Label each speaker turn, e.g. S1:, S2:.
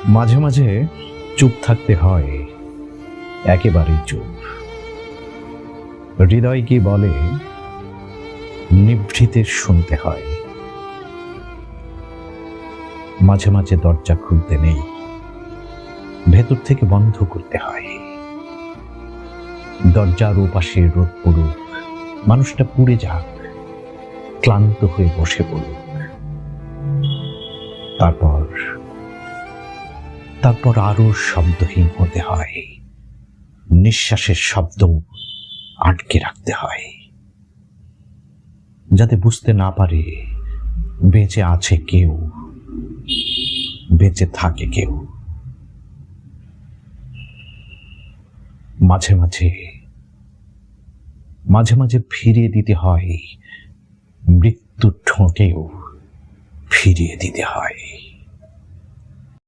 S1: মাঝে মাঝে চুপ থাকতে হয়, একেবারেই চুপ। হৃদয় কি বলে নিভৃতে শুনতে হয়। মাঝে মাঝে দরজা খুলতে নেই, ভেতর থেকে বন্ধ করতে হয়। দরজার ওপাশে রোদ পড়ুক, মানুষটা পুড়ে যাক, ক্লান্ত হয়ে বসে পড়ুক। তারপর আরো শব্দহীন হতে হয়, নিঃশ্বাসের শব্দ আটকে রাখতে হয়, যাতে বুঝতে না পারে বেঁচে আছে কেউ, বেঁচে থাকে কেউ। মাঝে মাঝে ফিরিয়ে দিতে হয়, মৃত্যুর ঠোঁটেও ফিরিয়ে দিতে হয়।